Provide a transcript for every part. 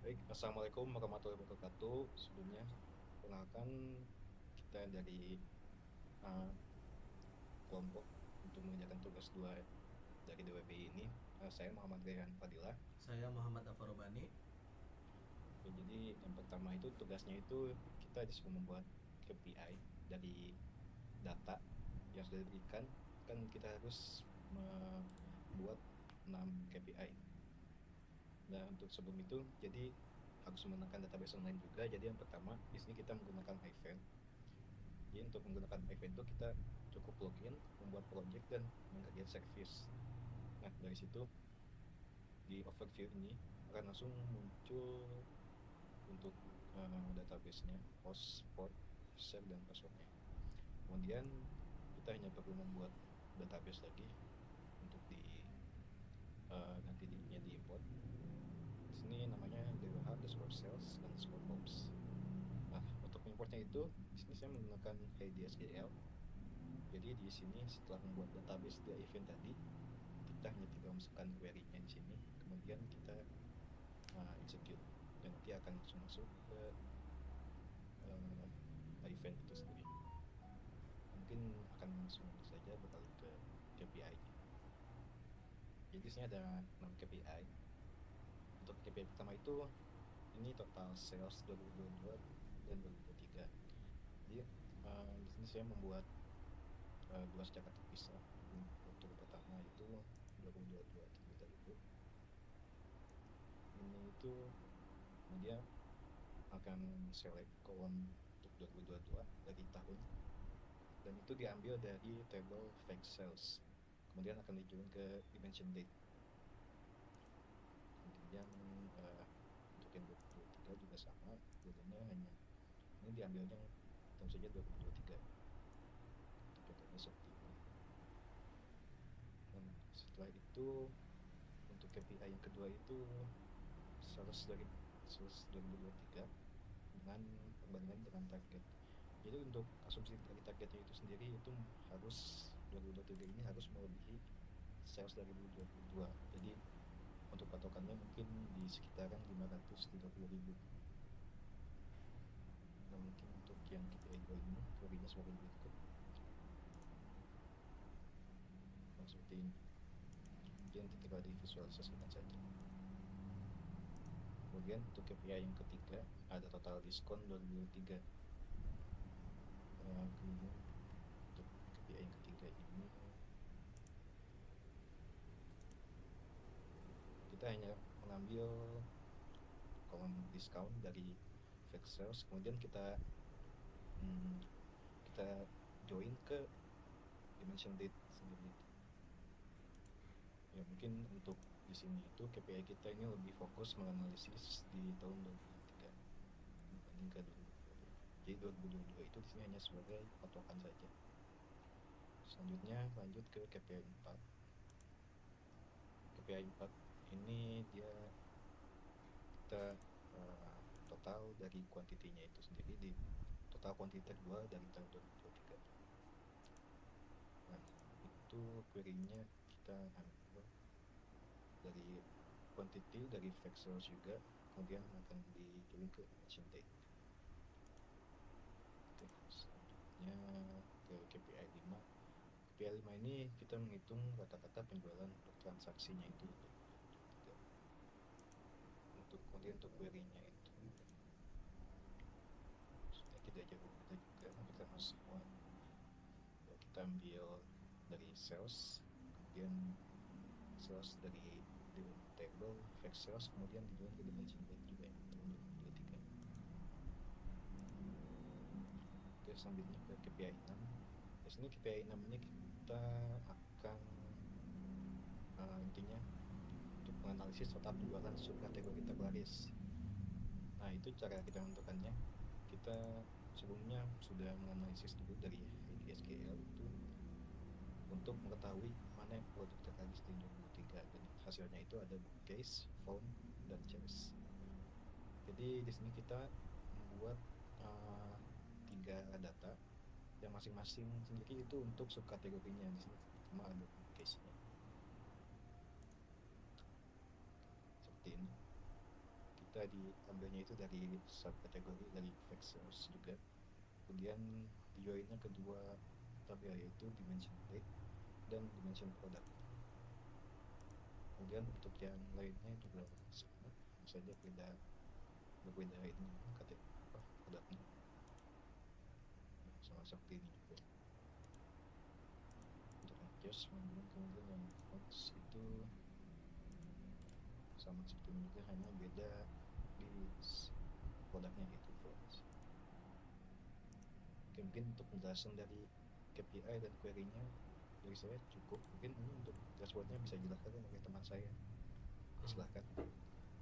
Baik, Assalamualaikum warahmatullahi wabarakatuh. Sebelumnya, perkenalkan kita dari uh, kelompok untuk mengerjakan tugas 2 dari DWP ini. Saya Muhammad Rehan Fadilah. Saya Muhammad Afarobani. Oke, jadi yang pertama itu tugasnya itu kita disuruh membuat KPI dari data yang sudah diberikan. Kan kita harus membuat 6 KPI. Nah, untuk sebelum itu, jadi harus menggunakan database online juga. Jadi yang pertama, di sini kita menggunakan Hive. Jadi untuk menggunakan event itu kita cukup login, membuat project dan mengcreate service. Nah, dari situ di overview ini akan langsung muncul untuk database-nya, host, port, user, dan password-nya. Kemudian kita hanya perlu membuat database lagi untuk nanti diimport. Di sini namanya dwh_sales_hops. Nah, untuk importnya itu di sini saya menggunakan HDSGL. Jadi di sini setelah membuat database di event tadi, kita hanya tinggal masukkan query-nya di sini, kemudian kita execute dan nanti akan langsung masuk ke event itu sendiri. Mungkin akan langsung saja beralih ke KPI-nya. Jadi di sini ada 6 KPI. Untuk KPI pertama itu ini total sales 2022 dan 2023. Jadi di sini saya membuat dua secara terpisah. Untuk pertama itu 2022 terlebih dahulu. Ini itu dia akan select kolom untuk 2022 dari tahun, dan itu diambil dari table fake sales, kemudian akan dijoin ke dimension date. Kemudian untuk yang 2023 juga sama, bedanya hanya ini diambilnya tentu saja 2023. Untuk contohnya seperti ini. Dan setelah itu untuk KPI yang kedua itu sales dari sales 2023 dengan perbandingan dengan target. Jadi untuk asumsi dari targetnya itu sendiri itu harus 2023 ini harus melebihi sales dari 2022. Jadi untuk patokannya mungkin di sekitaran 530.000. Nah, mungkin untuk yang KPI 2 ini query-nya sebagai berikut. Nah, seperti ini. Kemudian tinggal divisualisasikan saja. Kemudian untuk KPI yang ketiga ada total diskon 2023. Kemudian untuk KPI yang ketiga ini kita hanya mengambil kolom diskon dari fake sales, kemudian kita join ke dimension date sendiri. Ya mungkin untuk di sini itu KPI kita ini lebih fokus menganalisis di tahun 2023 dibanding ke 2022. Jadi 2022 itu di sini hanya sebagai patokan saja. Selanjutnya lanjut ke KPI 4. KPI 4 ini dia kita total dari kuantitinya itu sendiri, di total kuantiti terjual dari tahun 2023. Nah, itu query-nya kita ambil dari quantity dari fake sales juga, kemudian akan dijoin ke action date. Oke, selanjutnya ke KPI 5. KPI 5 ini kita menghitung rata-rata penjualan untuk transaksinya itu untuk 2023. Kemudian untuk query-nya itu sudah kita jauh kita juga ambilkan semua. Kita ambil dari sales, kemudian sales dari table fake sales, kemudian dijual ke dimension date juga ya, tahun 2023. Oke, selanjutnya ke KPI 6. Di sini KPI 6 ini kita akan intinya untuk menganalisis total penjualan subkategori terlaris. Nah, itu cara kita menentukannya. Kita sebelumnya sudah menganalisis dulu dari SQL itu untuk mengetahui mana yang produk terlaris di 2023. Dan hasilnya itu ada bookcase, phone, dan chase. Jadi di sini kita membuat uh, 3 data yang masing-masing sendiri itu untuk subkategorinya. Di sini pertama ada bookcase-nya seperti ini. Kita kita diambilnya itu dari subkategori dari Vexels juga. Kemudian dijoinnya kedua tabel yaitu dimension rate dan dimension product. Kemudian untuk yang lainnya juga sama saja berbeda ini produknya sama seperti ini juga. Untuk adjust kemudian yang fonts itu sama seperti ini juga, hanya beda di produknya yaitu fonts. Oke, mungkin untuk penjelasan dari KPI dan query-nya dari saya cukup. Mungkin ini untuk dashboard-nya bisa dijelaskan oleh teman saya. Silahkan.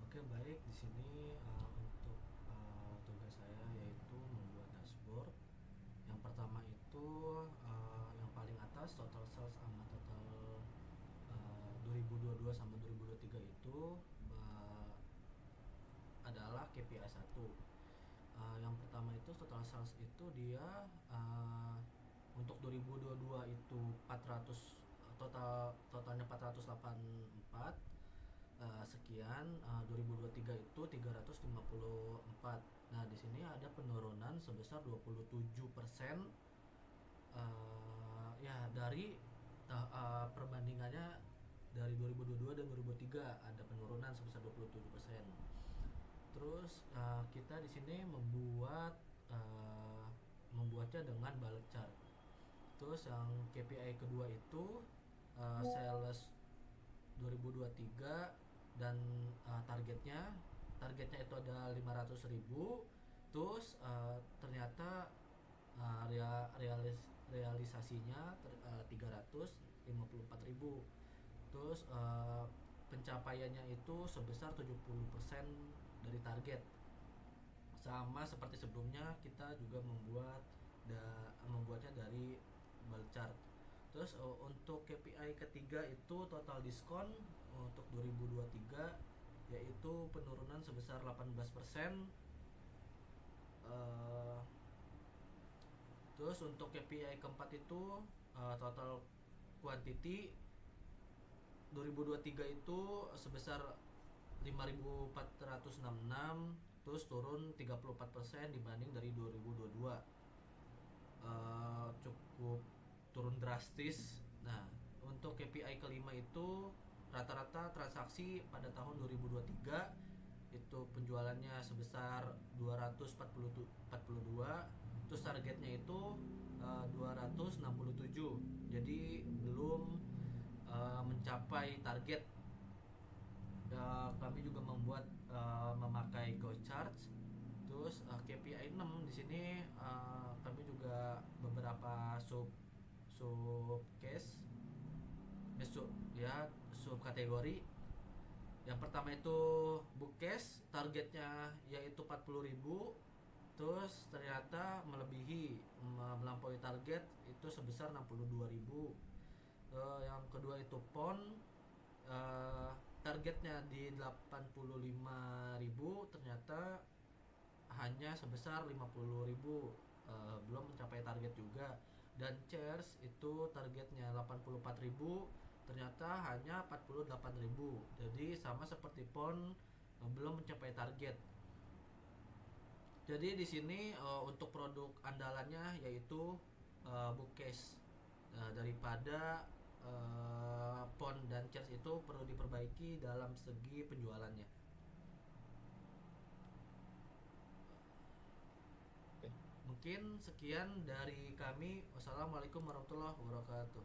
Oke, baik. Di sini untuk tugas saya yaitu membuat dashboard. Yang pertama itu yang paling atas total sales sama total 2022 sama 2023 itu adalah KPI 1. Yang pertama itu total sales itu dia untuk 2022 itu 400, totalnya 484 sekian. 2023 itu 354. Nah, di sini ada penurunan sebesar 27%. Ya, dari perbandingannya dari 2022 dan 2023 ada penurunan sebesar 27%. Terus kita di sini membuatnya dengan bullet chart. Terus yang KPI kedua itu sales 2023 dan targetnya itu ada 500.000. Terus ternyata realisasinya 354.000. Terus pencapaiannya itu sebesar 70% dari target. Sama seperti sebelumnya, kita juga membuatnya dari bar chart. Terus untuk KPI ketiga itu total diskon untuk 2023 yaitu penurunan sebesar 18%. Terus untuk KPI keempat itu total quantity 2023 itu sebesar 5.466, terus turun 34% dibanding dari 2022. Cukup turun drastis. Nah, untuk KPI kelima itu rata-rata transaksi pada tahun 2023 itu penjualannya sebesar 242, terus targetnya itu 267. Jadi belum mencapai target. Kami juga memakai Go Charts. Terus KPI 6 di sini kami juga beberapa sub case, sub kategori. Yang pertama itu book case, targetnya yaitu 40.000. Terus ternyata melampaui target itu sebesar 62.000. Yang kedua itu pon, targetnya di 85.000, ternyata hanya sebesar 50.000, belum mencapai target juga. Dan chairs itu targetnya 84.000, ternyata hanya 48.000. Jadi sama seperti pon, belum mencapai target. Jadi di sini untuk produk andalannya yaitu bookcase. Daripada pon dan chairs itu perlu diperbaiki dalam segi penjualannya. Mungkin sekian dari kami. Wassalamualaikum warahmatullahi wabarakatuh.